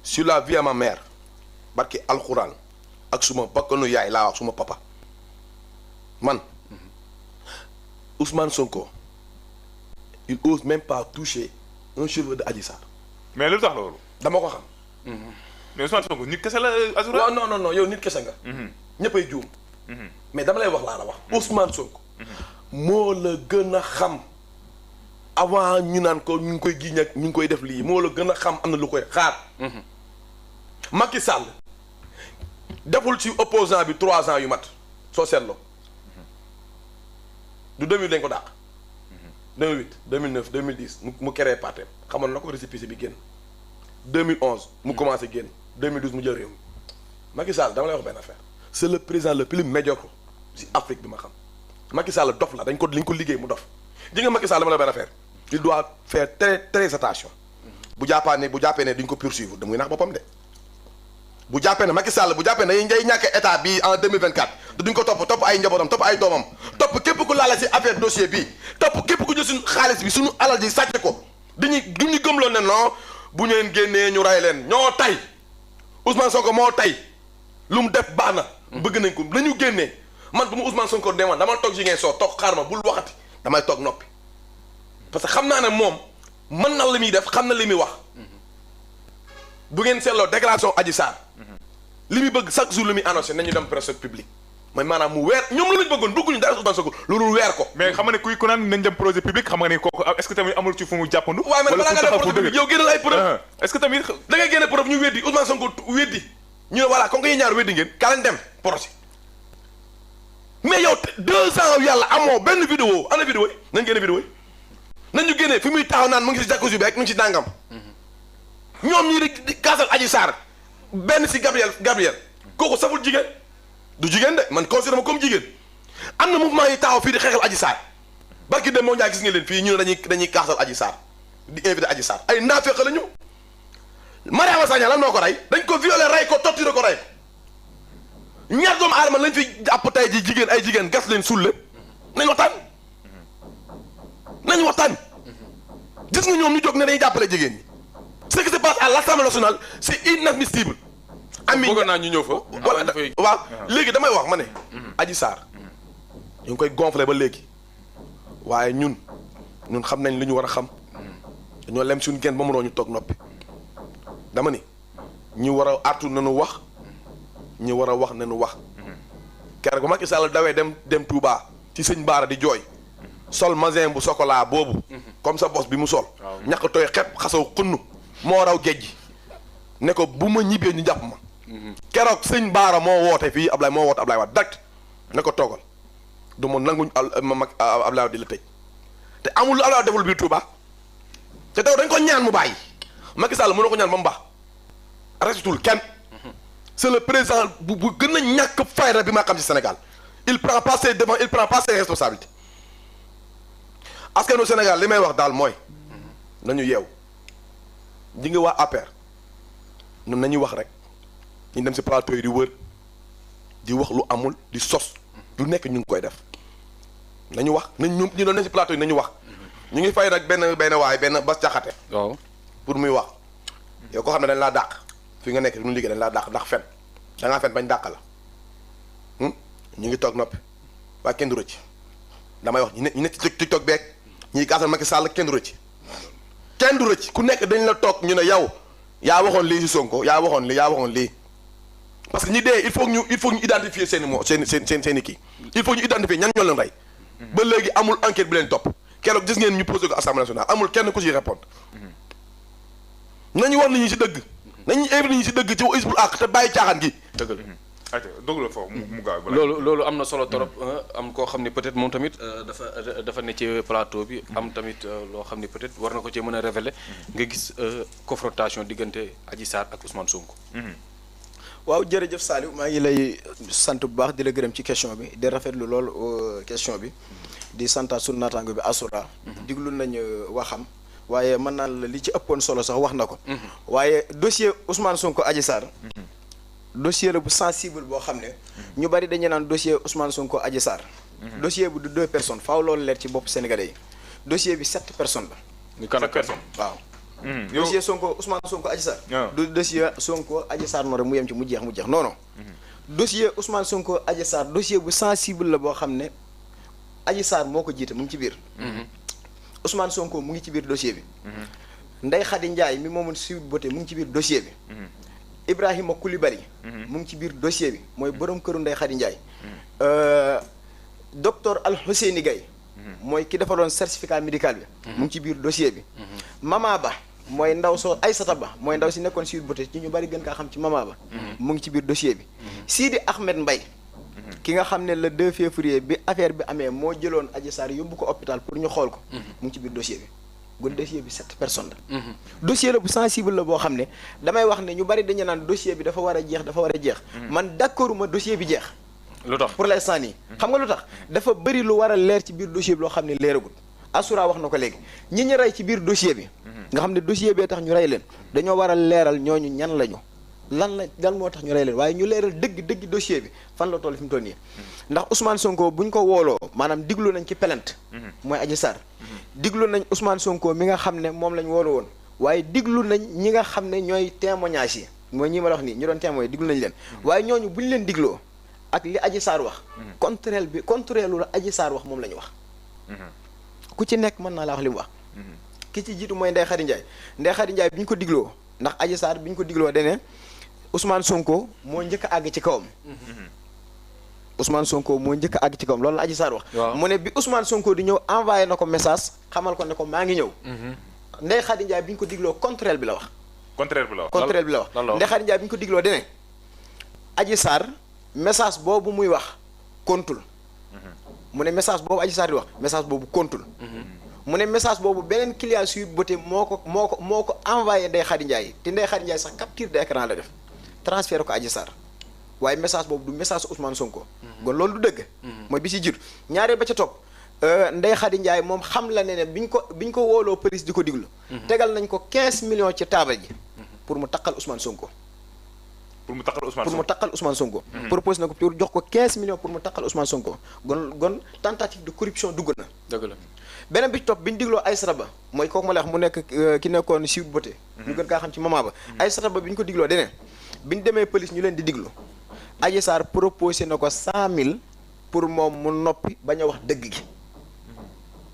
sur la vie à ma mère barki alxuraan ak suma bakkanu yaay laa wax suma papa man Ousmane Sonko il ose même pas toucher un cheveu de Adji Sarr. mais lu tax loolu. dama ko xam. mais Ousmane Sonko nit kese la Azura. waaw non yow nit kese nga. ñëppay juum. mais dama lay wax laa la wax. Ousmane Sonko. moo la gën a xam avant ñu naan ko ñu ngi koy giñ ak ñu ngi koy def lii moo la gën a xam am na lu koy xaar. Macky Sall deful ci opposant bi 3 ans yu mat soo seetloo du 2000 dañ ko dàq. 2008 2009 2010 mu créé parti xamoon na ko récépissé bi génn 2011 mu commencé génn 2012 mu jël réew mi Macky Sall dama lay wax benn affaire c'est le président le plus médiocre si Afrique bi ma xam Macky Sall dof la dañ ko liggéey mu dof ji nga Macky Sall dama lay benn affaire il doit faire très attention bu jàppee ne duñ ko poursuivre da muy nax boppam de bu jàppee ne Macky Sall bu jàppee ne ngay ñàkk état bi en 2024 te duñ ko topp ay njabootam topp ay doomam topp képp ku laale si affaire dossier bi topp képp ku jël suñu xaalis bi suñu alal ji sàcc ko duñu gëmloo ne non bu ñeen génnee ñu ray leen ñoo tay Ousmane Sonko moo tay lu mu def baax na bëgg nañ ko nañu génnee man bu mu Ousmane Sonko demoon dama toog ji ngeen soo toog xaar ma bul waxati damay toog noppi parce que xam naa ne moom mën na li muy def xam na li muy wax bu ngeen seetloo déclaration Adji Sarr li muy bëgg chaque jour li muy annoncé nañu dem presse publique mooy maanaam mu weer ñoom loolu lañu bëggoon bëgguñu dara Ousmane Sonko loolu weer ko. mais xam nga ne ku naan nañ dem projet public xam nga ne kooku est-ce que tamit amul ci fu mu jàppandu. waaye man balaa nga def projet public yow génnal ay preuve. est-ce que tamit da ngay génne preuve ñu weddi Ousmane Sonko weddi ñu ne voilà comme que yéen ñaar weddi ngeen ka leen dem projet mais yow 2 ans yàlla amoo benn vidéo ana vidéo yi nañ génne vidéo yi nañu génne fi muy taxaw naan mu ngi si jacuzzi bi rek mu ngi si dàngam ñoom ñii di kaasal Adji Sarr benn si Gabriel kooku saful jigéen du jigéen de man considéré ma comme jigéen am na mouvement yi taxaw fii di xeexal Adji Sarr barki dem moo njaay gis nga leen fii ñu ne dañuy kaasal Adji Sarr di invité Adji Sarr ay naafeq la ñu Mariama Sagna lan moo ko rey dañ ko violé rey ko torturé ko rey ko ñaar doomu aadama lañ fi jàpp tey ji jigéen ay jigéen gas leen sulle nañ waxtaan gis nga ñoom ñu jóg ne dañuy jàppale jigéen ñi ce qui se passe à l'Assemblée nationale c'est inadmissible. ami bëgg naa ñu ñëw fa. waaw léegi damay wax ma ne. Adji Sarr ñu ngi koy gonfler ba léegi waaye ñun xam nañ li ñu war a xam dañoo lem suñu genn ba mënoo ñu toog noppi dama ni ñi war a artu nañu wax ñi war a wax nañu wax. keroog ba Macky Sall dawee dem Touba ci sëñ Baara di jooy sol masin bu chocolat boobu. comme sa bos bi mu sol. ñàkk tooy xepp xasaw xunnu moo raw géej gi ne ko bu ma ñibbee ñu jàpp ma. keroog sëñ Baara moo woote fii moo woote Ablaye Wade direct ne ko toogal du ma nanguñ Ablaye Wade di la tëj te amul lu Ablaye Wade deful biir Touba te taw dañ ko ñaan mu bàyyi Macky Sall mënoo ko ñaan ba mu baax restetul kenn c'est le président bu gën a ñàkk fayda bi ma xam ci Sénégal il prend pas ses devants il prend pas ses responsabilités askanu Sénégal li may wax daal mooy nañu yeew ji nga waa APR ñun nañuy wax rek ñu dem ci plateau yi di wër di wax lu amul di sos lu nekk ñu ngi koy def nañu wax nañ ñu doon ne ci plateau yi nañu wax ñu ngi fay nag benn waay benn Bass Diakhaté waaw pour muy wax yow koo xam ne dañ laa dàq fi nga nekk fi mu liggéey dañ laa dàq ndax fen dangaa fen bañ dàq la ñu ngi toog noppi waaye kenn du rëcc damay wax ñu nekk ci TikTok beeg ñiy kaasal Macky Sall kenn du rëcc ku nekk dañ la toog ñu ne yow yaa waxoon lii ci Sonko yaa waxoon lii parce que ñi dee il faut ñu identifier seen i kii il faut ñu identifier ñan ñoo leen rey ba léegi amul enquête bi leen topp keroog gis ngeen ñu posé ko Assemblée nationale amul kenn ku ci répondre nañu war nañu ci dëgg nañu invité ñu ci dëgg ci Hizbut Tarqiyyah te bàyyi caaxaan gi dëgg la dëgg la foofu mu gaaw loolu am na solo trop am koo xam ne peut-être moom tamit dafa ne ci plateau bi am tamit loo xam ne peut-être war na ko cee mën a révéler nga gis confrontation diggante Adji Sarr ak Ousmane Sonko. waaw jërëjëf Saliou maa ngi lay sant bu baax di la gërëm ci question bi di rafetlu lool question bi di santaat sunu naataango bi Asura diglu nañu waxam waaye mën naa la li ci ëppoon solo sax wax na ko waaye dossier Ousmane Sonko Adji Sarr dossier la bu sensible boo xam ne ñu bari dañu naan dossier Ousmane Sonko Adji Sarr dossier bu du 2 personnes faaw loolu leer ci bopp sénégalais yi dossier bi 7 personnes la. ñu kan ak personne waaw dossier Sonko Ousmane Sonko Adji Sarr. du dossier Sonko Adji Sarr noonu rek mu yem ci mu jeex non non. dossier Ousmane Sonko Adji Sarr dossier bu sensible la boo xam ne Adji Sarr moo ko jiite mu ngi ci biir. Ousmane Sonko mu ngi ci biir dossier bi. Ndeye Khady Ndiaye mi moomoon Sweet Beauté mu ngi ci biir dossier bi. Ibrahima Koulibaly. mu ngi ci biir dossier bi mooy borom këru Ndeye Khady Ndiaye. docteur Al Husseini Gaye mooy ki defaloon certificat médical bi. mu ngi ci biir dossier bi. Mama Ba mooy ndaw soo Aïssata Ba mooy ndaw si nekkoon Sweet Beauté ci ñu bari gën kaa xam ci Mama Ba. mu ngi ci biir dossier bi. Sidi Ahmed Mbaye ki nga xam ne le 2 février bi affaire bi amee moo jëloon Adji Sarr yóbbu ko hôpital pour ñu xool ko. mu ngi ci biir dossier bi. gon dossier bi 7 personnes la. dossier la bu sensible la boo xam ne damay wax ne ñu bari dañu naan dossier bi dafa war a jeex. man d'accorduma dossier bi jeex. lu tax pour l'instant nii. xam nga lu tax dafa bëri lu war a leer ci biir dossier bi loo xam ne leeragul. Assoura wax na ko léegi ñi ñu rey ci biir dossier bi. nga xam ne dossier bee tax ñu rey leen dañoo war a leeral ñooñu ñan lañu. lan moo tax ñu rey leen waaye ñu leeral dëgg dossier bi fan la toll fi mu toll nii. ndax Ousmane Sonko buñ ko wooloo maanaam diglu nañ ci plainte. mooy Adji Sarr. diglu nañ Ousmane Sonko mi nga xam ne moom lañ woolu woon waaye diglu nañ ñi nga xam ne ñooy témoignage yi mooy ñi ma la wax nii ñu doon témoin diglu nañ leen waaye ñooñu buñ leen digloo ak li Adji Sarr wax. contraire lu la Adji Sarr wax moom la ñu wax. ku ci nekk mën naa la wax li mu wax. ki ci jiitu mooy Ndeye Khady Ndiaye bi ñu ko digloo ndax Adji Sarr bi ñu ko digloo dene Ousmane Sonko moo njëkk a àgg ci kawam. Ousmane Sonko moo njëkk a àgg ci kawam loolu la Adji Sarr wax. mu ne bi Ousmane Sonko di ñëw envoyé na ko message xamal ko ne ko maa ngi ñëw. Ndeye Khady Ndiaye bi ñu ko digloo contraire bi la wax. contraire bi la wax Ndeye Khady Ndiaye bi ñu ko digloo dene Adji Sarr message boobu muy wax kontul. mu ne message boobu Adji Sarr di wax message boobu kontul. mu ne message boobu beneen client Sweet Beauté moo ko envoyé Ndeye Khady Ndiaye te Ndeye Khady Ndiaye sax capture d'écran la def transféré ko Adji Sarr waaye message boobu du message Ousmane Sonko. kon loolu du dëgg. mooy bi si jiitu ñaareel ba ca topp Ndeye Khady Ndiaye moom xam la ne biñ ko wooloo police di ko diglu. tegal nañ ko 15 millions ci taabal ji. pour mu takkal Ousmane Sonko. pour mu takkal Ousmane Sonko. propose na ko pour jox ko 15 millions pour mu takkal Ousmane Sonko gon tentative de corruption dugg na. dëgg la. beneen bi ci topp bi ñu digloo Aïssata Ba mooy kooku ma la wax mu nekk ki nekkoon Sweet Beauté. ñu gën kaa xam ci Mama Ba. Aïssata Ba bi ñu ko digloo deneen bi ñu demee police ñu leen di diglu Adji Sarr proposé na ko 100 000 pour moom mu noppi bañ a wax dëgg gi.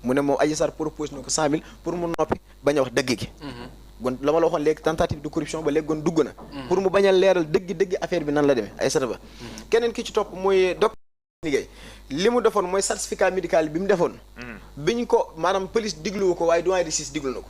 mu ne moom Adji Sarr proposé na ko 100 000 pour mu noppi bañ a wax dëgg gi. gon la ma la waxoon léegi tentative de corruption ba léegi gon dugg na. pour mu bañ a leeral dëgg affaire bi nan la demee Aïssata Ba. keneen ki ci topp mooy docteur liggéey li mu defoon mooy certificat médical bi mu defoon. bi ñu ko maanaam police digluwu ko waaye doyen de sis diglu na ko.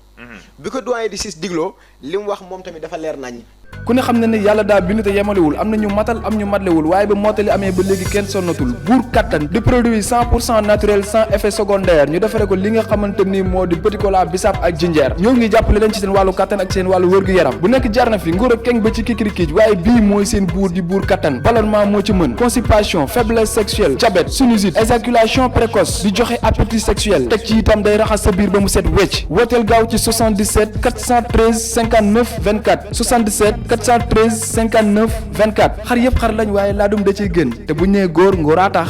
bi ko doyen de sis digloo li mu wax moom tamit dafa leer naññ. ku ne xam ne ne yàlla daa bind te yemalewul am na ñu matal am ñu matlewul waaye ba mottali amee ba léegi kenn sonnatul buur kattan di produit 100% naturel sans effet secondaire ñu defare ko li nga xamante ni moo di petit cola bisaab ak jinjeer ñoo ngi jàppale leen ci seen wàllu kattan ak seen wàllu wërgu-yaram bu nekk jarna fi nguur ak keng ba ci kikirikiij waaye bii mooy seen buur di buur kattan ballonnement moo ci mën constipation faiblesse sexuelle diabète sinusite éjaculation précoce di joxe appétit sexuel teg ci itam day raxas sa biir ba mu set wecc wooteel gaaw ci 77 413 59 24 77 413 59 24 xar yëpp xar lañ waaye laadum da ciy gën te bu ñu nee góor ngóoraa tax